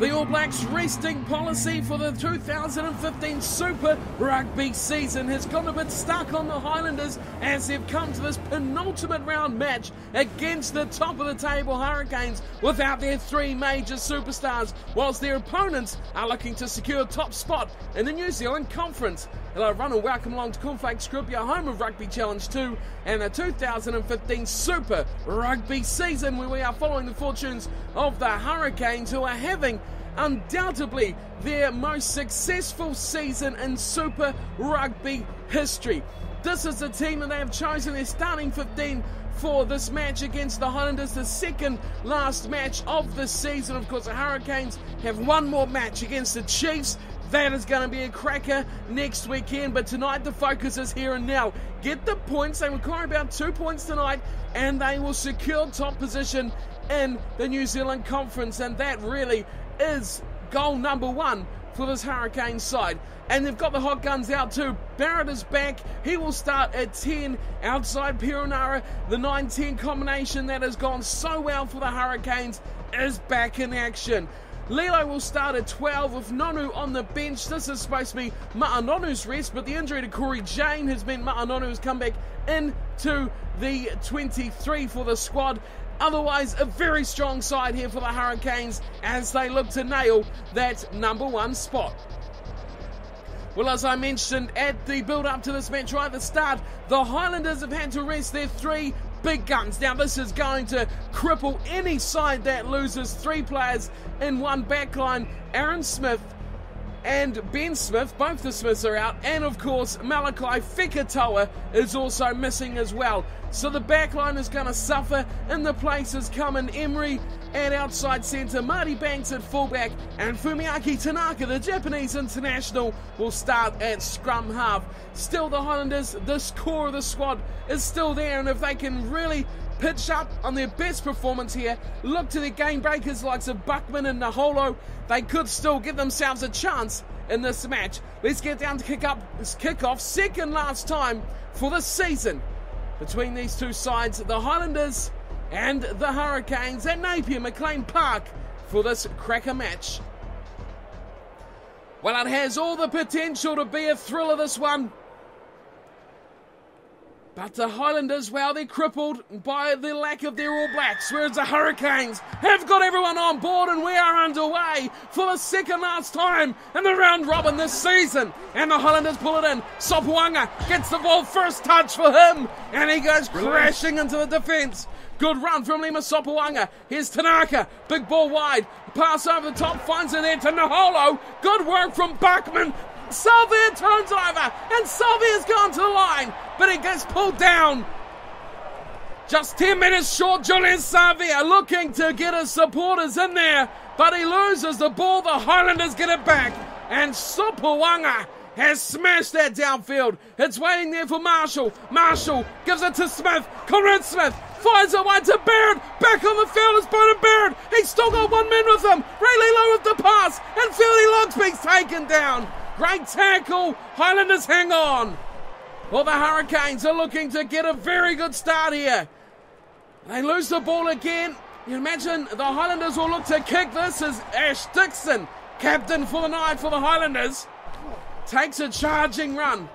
The All Blacks' resting policy for the 2015 Super Rugby season has got a bit stuck on the Highlanders as they've come to this penultimate round match against the top of the table Hurricanes without their three major superstars, whilst their opponents are looking to secure a top spot in the New Zealand Conference. Hello everyone and welcome along to Cornflakes Group, your home of Rugby Challenge 2 and the 2015 Super Rugby season, where we are following the fortunes of the Hurricanes, who are having undoubtedly their most successful season in Super Rugby history. This is the team that they have chosen their starting 15 for this match against the Highlanders, the second last match of the season. Of course, the Hurricanes have one more match against the Chiefs. That is going to be a cracker next weekend, but tonight the focus is here and now. Get the points. They require about 2 points tonight and they will secure top position in the New Zealand Conference, and that really is goal number one for this Hurricane side. And they've got the hot guns out too. Barrett is back. He will start at 10 outside Perenara. The 9-10 combination that has gone so well for the Hurricanes is back in action. Lilo will start at 12 with Nonu on the bench. This is supposed to be Ma'anonu's rest, but the injury to Corey Jane has meant Ma'anonu has come back into the 23 for the squad. Otherwise, a very strong side here for the Hurricanes as they look to nail that number one spot. Well, as I mentioned at the build-up to this match right at the start, the Highlanders have had to rest their three big guns. Now, this is going to cripple any side that loses three players in one backline. Aaron Smith and Ben Smith, both the Smiths are out, and of course Malachi Fekitoa is also missing as well. So the backline is going to suffer. In the places coming Emery at outside centre, Marty Banks at fullback, and Fumiaki Tanaka, the Japanese international, will start at scrum half. Still, the Highlanders, this core of the squad is still there, and if they can really pitch up on their best performance here, look to their game breakers likes of Buckman and Naholo, they could still give themselves a chance in this match. Let's get down to kick-off, second last time for this season between these two sides, the Highlanders and the Hurricanes, at Napier McLean Park for this cracker match. Well, it has all the potential to be a thriller, this one. But the Highlanders, well, they're crippled by the lack of their All Blacks, whereas the Hurricanes have got everyone on board, and we are underway for the second last time in the round robin this season. And the Highlanders pull it in. Sopuanga gets the ball, first touch for him, and he goes crashing into the defence. Good run from Lima Sopuanga. Here's Tanaka, big ball wide, pass over the top, finds it there to Naholo. Good work from Buckman. Salvia turns over, and Salvia's gone to the line, but it gets pulled down. Just 10 minutes short, Julian Salvia looking to get his supporters in there, but he loses the ball. The Highlanders get it back, and Sopuanga has smashed that downfield. It's waiting there for Marshall. Marshall gives it to Smith. Conrad Smith finds it wide to Barrett. Back on the field is Bowden Barrett. He's still got one man with him. Ray Lilo with the pass, and Fieldy Logsby's taken down. Great tackle. Highlanders hang on. Well, the Hurricanes are looking to get a very good start here. They lose the ball again. You imagine the Highlanders will look to kick this as Ash Dixon, captain for the night for the Highlanders, takes a charging run.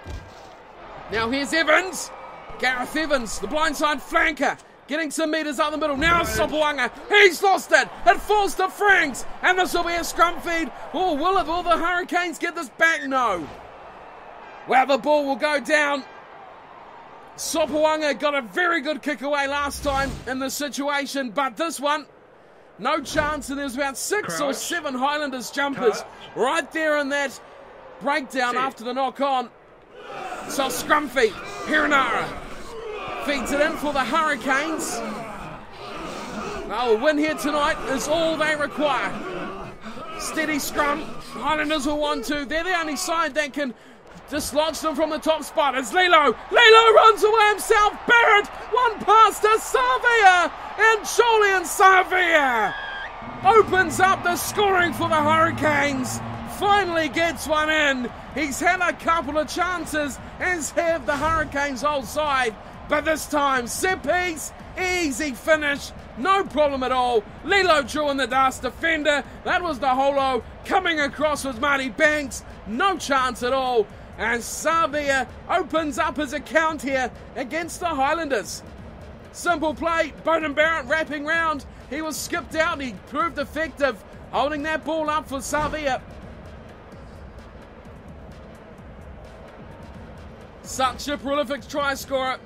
Now here's Evans. Gareth Evans, the blindside flanker, getting some metres out the middle. Now Sopuanga, he's lost it. It falls to Franks, and this will be a scrum feed. Oh, will the Hurricanes get this back? No. Well, the ball will go down. Sopuanga got a very good kick away last time in this situation, but this one, no chance. And there's about 6 or 7 Highlanders jumpers right there in that breakdown after the knock on. So scrum feed, Perenara feeds it in for the Hurricanes. Well, a win here tonight is all they require. Steady scrum. Highlanders will want to. They're the only side that can dislodge them from the top spot. It's Lilo. Lilo runs away himself. Barrett, one pass to Savia, and Julian Savia opens up the scoring for the Hurricanes. Finally gets one in. He's had a couple of chances, as have the Hurricanes' whole side, but this time set piece, easy finish. No problem at all. Lilo drew in the dust defender. That was the holo. Coming across was Marty Banks. No chance at all. And Savia opens up his account here against the Highlanders. Simple play. Bowden Barrett wrapping round. He was skipped out. He proved effective, holding that ball up for Savia. Such a prolific try scorer.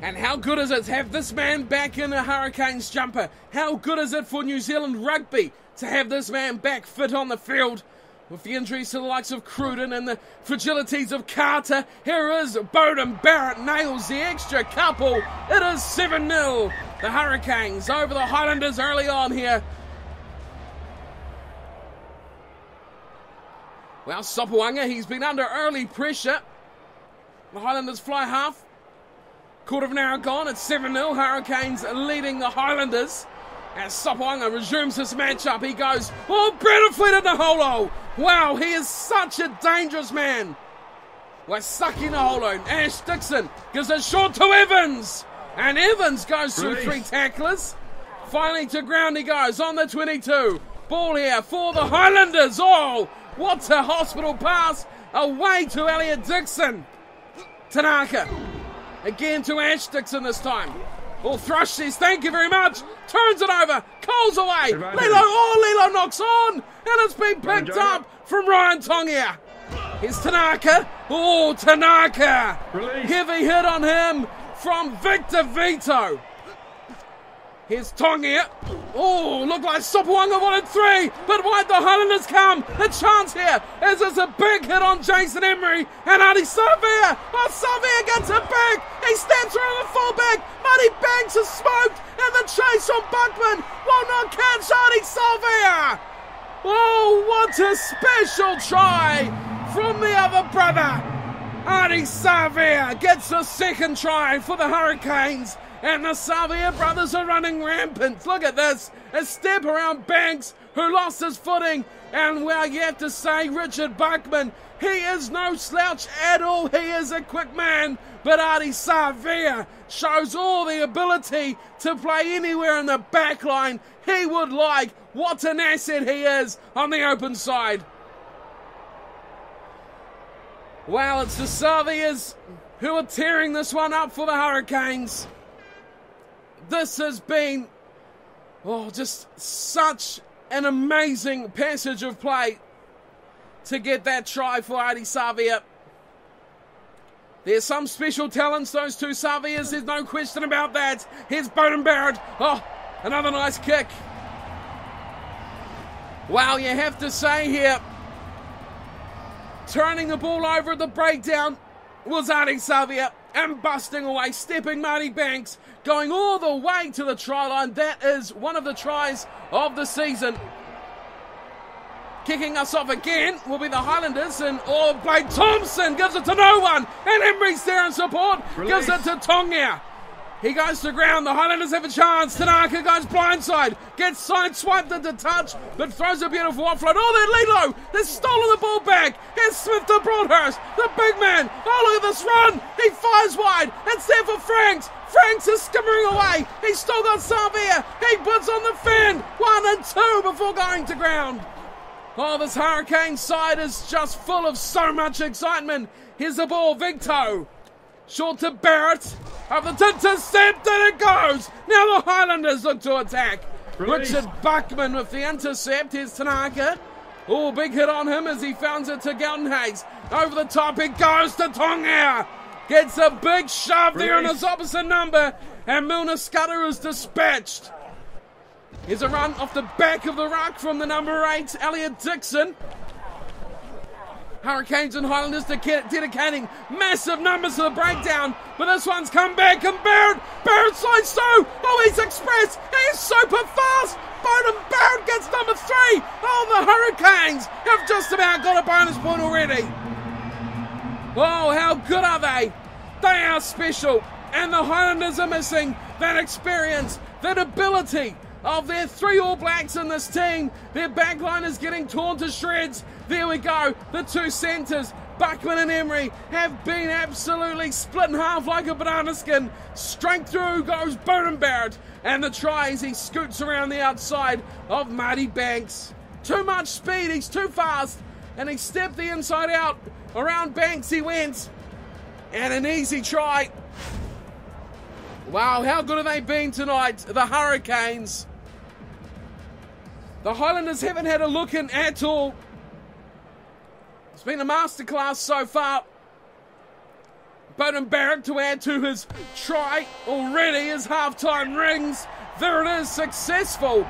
And how good is it to have this man back in a Hurricanes jumper? How good is it for New Zealand rugby to have this man back fit on the field? With the injuries to the likes of Cruden and the fragilities of Carter, here is Bowden Barrett, nails the extra couple. It is 7-0. The Hurricanes over the Highlanders early on here. Well, Sopoaga, he's been under early pressure. The Highlanders fly half. Quarter of an hour gone, it's 7-0. Hurricanes leading the Highlanders. As Sopoaga resumes his matchup, he goes, oh, Bradford in the holo. Wow, he is such a dangerous man. We're sucking the holo. Ash Dixon gives it short to Evans. And Evans goes through three tacklers. Finally to ground he goes on the 22. Ball here for the Highlanders. Oh, what a hospital pass. Away to Elliot Dixon. Tanaka. Again to Ash Dixon this time. Ball Thrush says, thank you very much. Turns it over. Calls away. Lilo knocks on. And it's been picked up from Ryan Tongia. Here's Tanaka. Oh, Tanaka. Release. Heavy hit on him from Victor Vito. Here's Tongia. Oh, looked like Sopoaga wanted three, but why'd the Highlanders come? A chance here as there's a big hit on Jason Emery and Adi Savia. Oh, Savia gets it back. He steps around the fullback. Marty Banks is smoked and the chase from Buckman will not catch Adi Savia. Oh, what a special try from the other brother. Adi Savia gets the second try for the Hurricanes. And the Savia brothers are running rampant. Look at this. A step around Banks, who lost his footing. And, well, you have to say, Richard Buckman, he is no slouch at all. He is a quick man. But Adi Savia shows all the ability to play anywhere in the back line he would like. What an asset he is on the open side. Well, it's the Savias who are tearing this one up for the Hurricanes. This has been, just such an amazing passage of play to get that try for Adi Savia. There's some special talents, those two Savias, there's no question about that. Here's Bowden Barrett. Oh, another nice kick. Wow, you have to say here, turning the ball over at the breakdown was Adi Savia. And busting away, stepping Marty Banks, going all the way to the try line. That is one of the tries of the season. Kicking us off again will be the Highlanders, and Blake Thompson gives it to no one. And Emery's there in support, gives it to Tongia. He goes to ground, the Highlanders have a chance. Tanaka goes blindside, gets sideswiped into touch, but throws a beautiful offload. Oh, they're Lilo, they've stolen the ball back. Here's Smith to Broadhurst, the big man. Oh, look at this run. He fires wide, it's there for Franks. Franks is skimmering away. He's still got Savia. He puts on the fend. 1 and 2 before going to ground. Oh, this Hurricane side is just full of so much excitement. Here's the ball, Victo. Short to Barrett. Over the intercept, and it goes. Now the Highlanders look to attack. Release. Richard Buckman with the intercept. Here's Tanaka. Oh, big hit on him as he founds it to Galton Hayes. Over the top, it goes to Tongia. Gets a big shove there in his opposite number. And Milner Scudder is dispatched. Here's a run off the back of the ruck from the number 8, Elliot Dixon. Hurricanes and Highlanders dedicating massive numbers to the breakdown, but this one's come back, and Barrett slides through. Oh, he's express. He's super fast. Bowden Barrett gets number 3. Oh, the Hurricanes have just about got a bonus point already. Oh, how good are they? They are special, and the Highlanders are missing that experience, that ability of their 3 All Blacks in this team. Their backline is getting torn to shreds. There we go, the 2 centres. Buckman and Emery have been absolutely split in half like a banana skin. Straight through goes Barrett, and the try as he scoots around the outside of Marty Banks. Too much speed, he's too fast, and he stepped the inside out. Around Banks he went, and an easy try. Wow, how good have they been tonight, the Hurricanes? The Highlanders haven't had a look in at all. It's been a masterclass so far. Barrett to add to his try already as halftime rings. There it is, successful.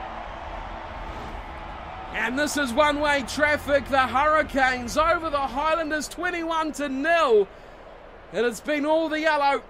And this is one-way traffic. The Hurricanes over the Highlanders 21-0. It has been all the yellow.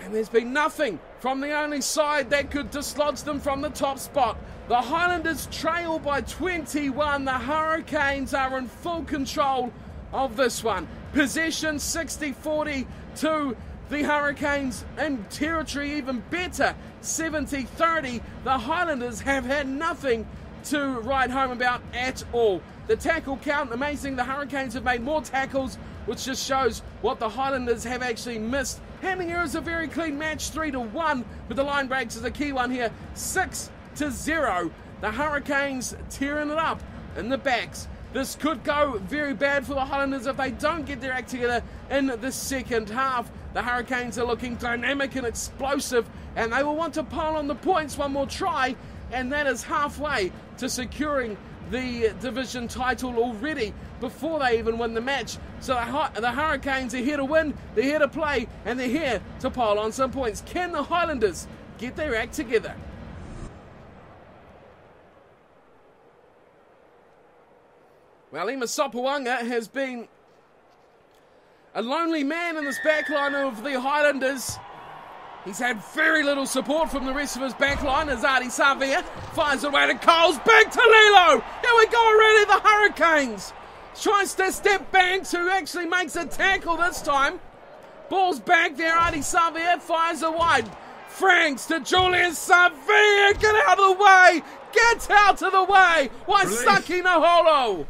And there's been nothing from the only side that could dislodge them from the top spot. The Highlanders trail by 21. The Hurricanes are in full control of this one. Possession 60-40 to the Hurricanes, and territory even better, 70-30. The Highlanders have had nothing to write home about at all. The tackle count, amazing. The Hurricanes have made more tackles, which just shows what the Highlanders have actually missed. Handling errors, a very clean match, 3-1, but the line breaks is a key one here, 6-0. The Hurricanes tearing it up in the backs. This could go very bad for the Highlanders if they don't get their act together in the second half. The Hurricanes are looking dynamic and explosive, and they will want to pile on the points. One more try, and that is halfway to securing the division title already before they even win the match. So the Hurricanes are here to win, they're here to play, and they're here to pile on some points. Can the Highlanders get their act together? Well, Ema Sopoaga has been a lonely man in this backline of the Highlanders. He's had very little support from the rest of his backline as Adi Savia fires it away to Coles. Back to Lilo. Here we go already, the Hurricanes. Tries to step Banks, who actually makes a tackle this time. Ball's back there, Adi Savia fires it wide. Franks to Julian Savia. Get out of the way. Get out of the way. Waisaki Naholo.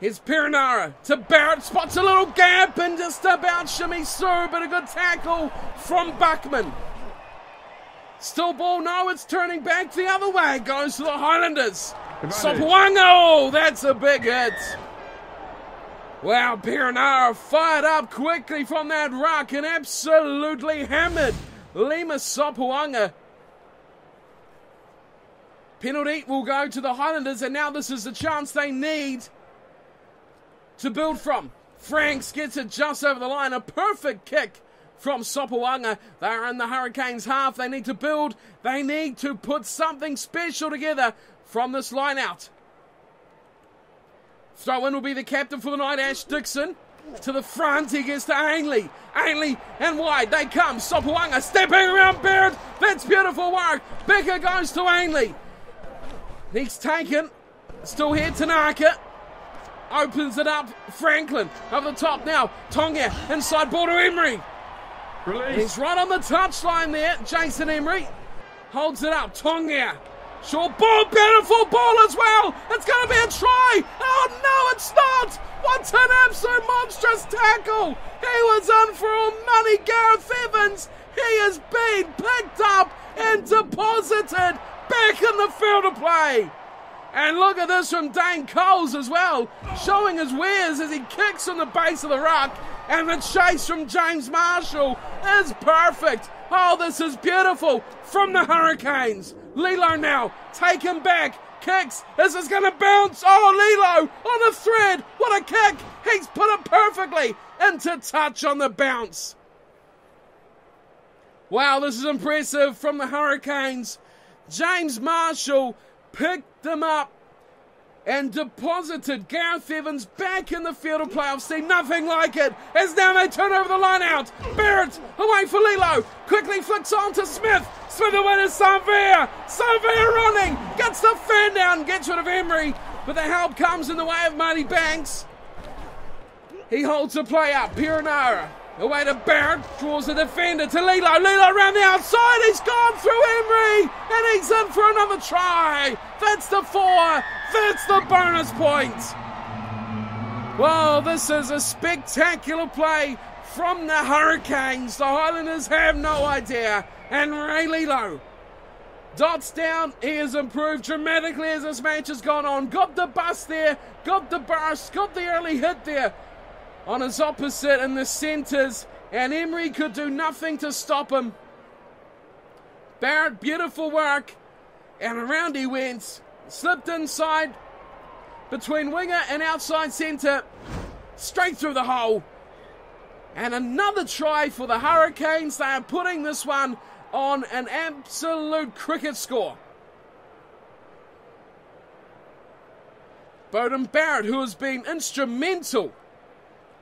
Here's Perenara to Barrett, spots a little gap and just about shimmies through, but a good tackle from Buckman. Still ball, no, it's turning back the other way, goes to the Highlanders. Sopoaga, oh, that's a big hit. Wow, Perenara fired up quickly from that ruck and absolutely hammered Lima Sopoaga. Penalty will go to the Highlanders, and now this is the chance they need to build from. Franks gets it just over the line. A perfect kick from Sopoaga. They're in the Hurricanes half. They need to build. They need to put something special together from this line out. Throw in will be the captain for the night, Ash Dixon. To the front, he gets to Ainley. Ainley and wide, they come. Sopoaga stepping around Barrett. That's beautiful work. Becker goes to Ainley. He's taken. Still here, Tanaka. Opens it up, Franklin over the top now. Tonga inside ball to Emery. Release. He's right on the touchline there. Jason Emery holds it up. Tonga, short ball, beautiful ball as well. It's going to be a try. Oh no, it's not. What an absolute monstrous tackle. He was on for all money. Gareth Evans. He has been picked up and deposited back in the field of play. And look at this from Dane Coles as well, showing his wares as he kicks on the base of the ruck. And the chase from James Marshall is perfect. Oh, this is beautiful from the Hurricanes. Lilo now, taken back, kicks. This is going to bounce. Oh, Lilo on a thread. What a kick. He's put it perfectly into touch on the bounce. Wow, this is impressive from the Hurricanes. James Marshall picked them up and deposited Gareth Evans back in the field of play. I've seen nothing like it. As now they turn over the line out. Barrett away for Lilo. Quickly flicks on to Smith. Smith away to Savia. Savia running. Gets the fan down. Gets rid of Emery. But the help comes in the way of Marty Banks. He holds the play up. Perenara away to Barrett, draws the defender to Lilo. Lilo around the outside. He's gone through Emery, and he's in for another try. That's the 4. That's the bonus point. Well, this is a spectacular play from the Hurricanes. The Highlanders have no idea. And Ray Lilo dots down. He has improved dramatically as this match has gone on. Got the bust there, got the burst, got the early hit there on his opposite in the centres. And Emery could do nothing to stop him. Barrett, beautiful work. And around he went. Slipped inside between winger and outside centre. Straight through the hole. And another try for the Hurricanes. They are putting this one on an absolute cricket score. Beauden Barrett, who has been instrumental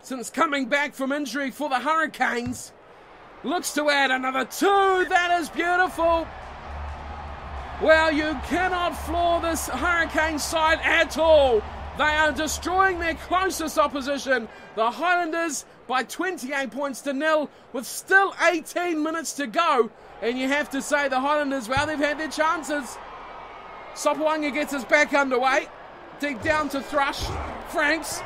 since coming back from injury for the Hurricanes, looks to add another 2. That is beautiful. Well, you cannot floor this Hurricane side at all. They are destroying their closest opposition, the Highlanders, by 28 points to 0 with still 18 minutes to go. And you have to say the Highlanders, well, they've had their chances. Sopoaga gets his back underway. Deep down to Thrush. Franks.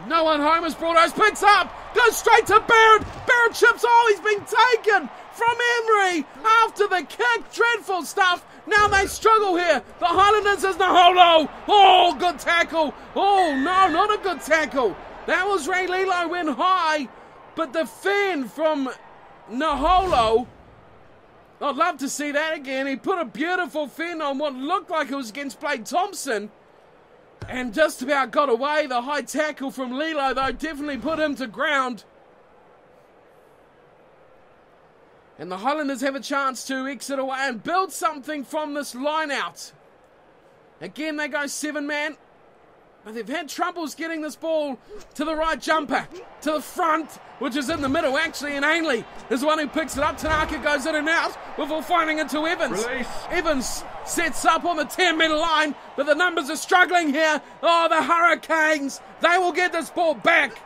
No one home as Broadhurst picks up. Goes straight to Barrett. Barrett chips. Oh, he's been taken from Emery after the kick. Dreadful stuff. Now they struggle here. The Highlanders is Naholo. Oh, good tackle. Oh, no, not a good tackle. That was Ray Lilo went high, but the fin from Naholo, I'd love to see that again. He put a beautiful fin on what looked like it was against Blake Thompson and just about got away. The high tackle from Lilo, though, definitely put him to ground. And the Highlanders have a chance to exit away and build something from this line out. Again, they go 7-man. But they've had troubles getting this ball to the right jumper, to the front, which is in the middle actually, and Ainley is the one who picks it up. Tanaka goes in and out before finding it to Evans. Release. Evans sets up on the 10-metre line, but the numbers are struggling here. Oh, the Hurricanes, they will get this ball back.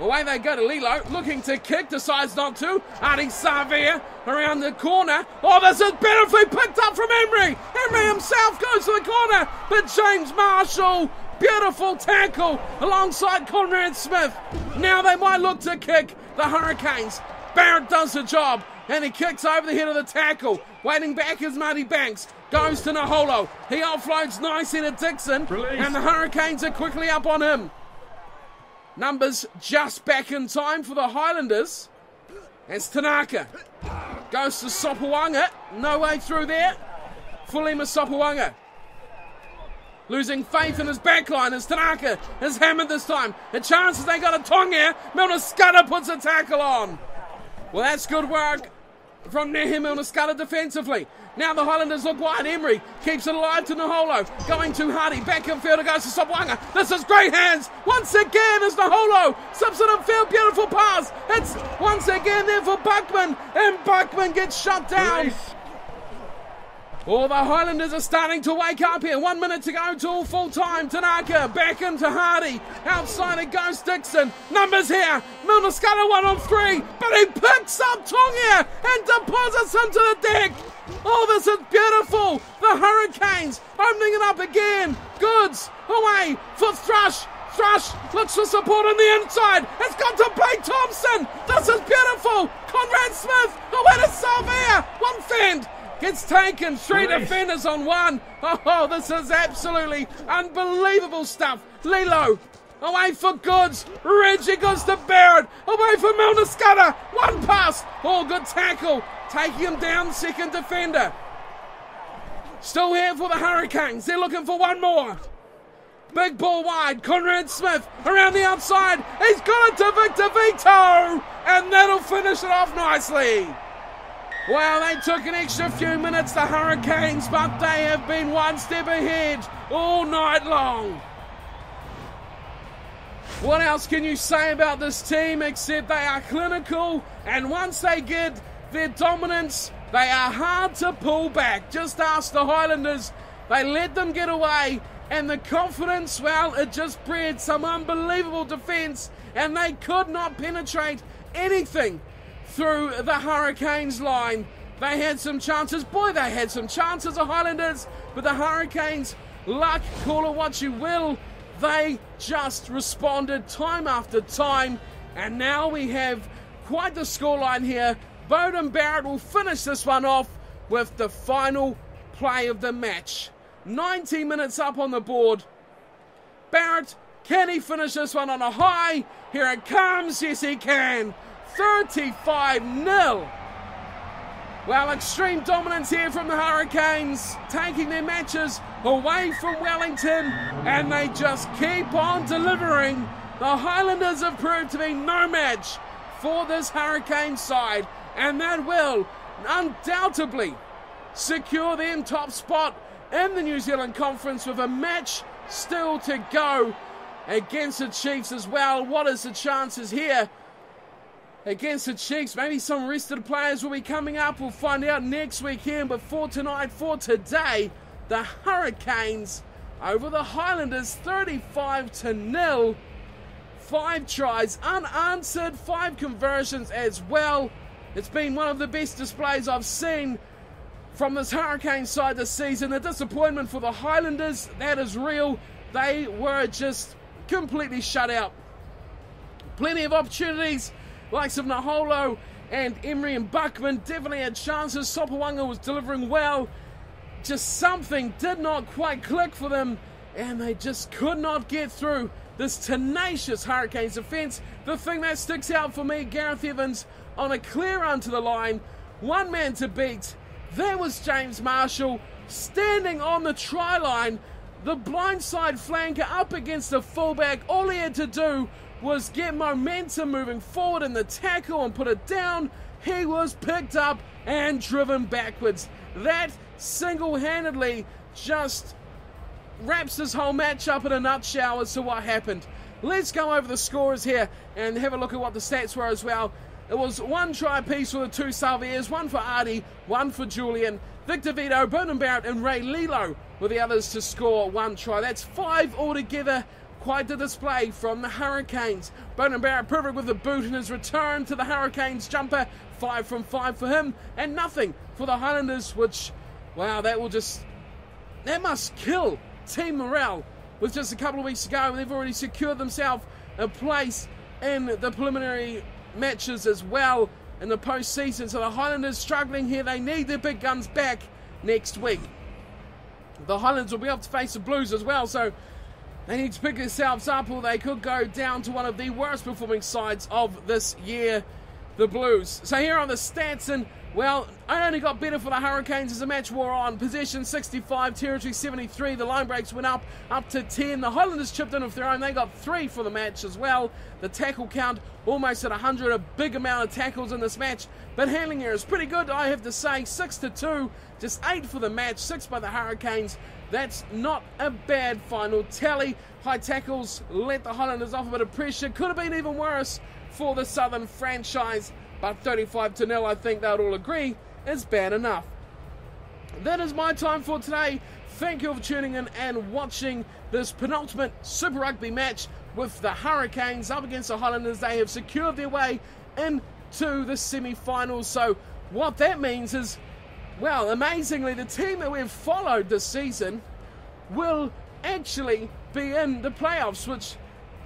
Away they go to Lilo, looking to kick, decides not to. Artie Savia around the corner. Oh, this is beautifully picked up from Emery. Emery himself goes to the corner, but James Marshall, beautiful tackle alongside Conrad Smith. Now they might look to kick the Hurricanes. Barrett does the job, and he kicks over the head of the tackle. Waiting back is Marty Banks. Goes to Naholo. He offloads nicely to Dixon. Release. And the Hurricanes are quickly up on him. Numbers just back in time for the Highlanders. As Tanaka goes to Sopoaga. No way through there. Fulima Sopoaga losing faith in his backline as Tanaka is hammered this time. The chances they got a tong here. Milner Scudder puts a tackle on. Well, that's good work from Nehe Milner Scudder defensively. Now the Highlanders look wide. Emery keeps it alive to Naholo. Going to Hardy. Back in field. It goes to Sopoaga. This is great hands. Once again is Naholo. Slips it in field. Beautiful pass. It's once again there for Buckman. And Buckman gets shut down. Nice. Oh, the Highlanders are starting to wake up here. 1 minute to go till full time. Tanaka back into Hardy. Outside it goes Dixon. Numbers here. Milner Scudder 1 on 3. But he picks up Tongia and deposits him to the deck. Oh, this is beautiful. The Hurricanes opening it up again. Goods away for Thrush. Thrush looks for support on the inside. It's got to Blake Thompson. This is beautiful. Conrad Smith away to Salvia. One fend. Gets taken, 3 defenders on 1. Oh, this is absolutely unbelievable stuff. Lilo, away for Goods. Reggie goes to Barrett. Away for Milner Scudder. 1 pass. Oh, good tackle. Taking him down, second defender. Still here for the Hurricanes. They're looking for 1 more. Big ball wide. Conrad Smith around the outside. He's got it to Victor Vito. And that'll finish it off nicely. Well, they took an extra few minutes, the Hurricanes, but they have been 1 step ahead all night long. What else can you say about this team except they are clinical, and once they get their dominance, they are hard to pull back. Just ask the Highlanders. They let them get away, and the confidence, well, it just bred some unbelievable defence, and they could not penetrate anything through the Hurricanes line. They had some chances. Boy, they had some chances, the Highlanders. But the Hurricanes, luck, call it what you will, They just responded time after time, and now we have quite the scoreline here. Beauden Barrett will finish this one off with the final play of the match. 90 minutes up on the board. Barrett, can he finish this one on a high? Here it comes, yes he can. 35-0. Well, extreme dominance here from the Hurricanes, taking their matches away from Wellington, and they just keep on delivering. The Highlanders have proved to be no match for this Hurricane side, and that will undoubtedly secure them top spot in the New Zealand Conference with a match still to go against the Chiefs as well. What is the chances here against the Chiefs? Maybe some rested players will be coming up. We'll find out next week here. But for tonight, for today, the Hurricanes over the Highlanders 35-0. 5 tries unanswered, 5 conversions as well. It's been one of the best displays I've seen from this Hurricane side this season. The disappointment for the Highlanders, that is real. They were just completely shut out. Plenty of opportunities. Likes of Naholo and Emery and Buckman definitely had chances. Sopawanga was delivering well. Just something did not quite click for them, and they just could not get through this tenacious Hurricanes defence. The thing that sticks out for me, Gareth Evans on a clear run to the line. One man to beat. There was James Marshall standing on the try line. The blindside flanker up against the fullback. All he had to do was get momentum moving forward in the tackle and put it down. He was picked up and driven backwards. That single-handedly just wraps this whole match up in a nutshell as to what happened. Let's go over the scores here and have a look at what the stats were as well. It was 1 try apiece for the 2 Salviers, 1 for Artie, 1 for Julian. Victor Vito, Beauden Barrett and Ray Lilo were the others to score 1 try. That's 5 altogether. Quite the display from the Hurricanes. Beauden Barrett perfect with the boot in his return to the Hurricanes jumper. 5 from 5 for him, and nothing for the Highlanders, which, wow, that must kill team morale. With just a couple of weeks to go, they've already secured themselves a place in the preliminary matches as well in the postseason. So the Highlanders struggling here. They need their big guns back next week. The Highlanders will be up to face the Blues as well, so they need to pick themselves up, or they could go down to one of the worst performing sides of this year, the Blues. So here are the stats, and well, it only got better for the Hurricanes as the match wore on. Possession 65, territory 73. The line breaks went up to 10. The Highlanders chipped in of their own. They got 3 for the match as well. The tackle count almost at 100. A big amount of tackles in this match. But handling here is pretty good, I have to say. 6-2. Just 8 for the match. 6 by the Hurricanes. That's not a bad final tally. High tackles let the Highlanders off a bit of pressure. Could have been even worse for the Southern franchise. But 35-0, I think they'll all agree, is bad enough. That is my time for today. Thank you for tuning in and watching this penultimate Super Rugby match with the Hurricanes up against the Highlanders. They have secured their way into the semi-finals. So what that means is, well, amazingly, the team that we've followed this season will actually be in the playoffs, which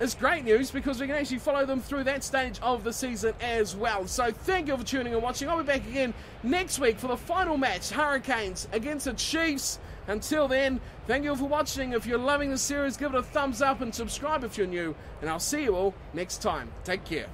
is great news because we can actually follow them through that stage of the season as well. So thank you for tuning and watching. I'll be back again next week for the final match, Hurricanes against the Chiefs. Until then, thank you for watching. If you're loving the series, give it a thumbs up and subscribe if you're new. And I'll see you all next time. Take care.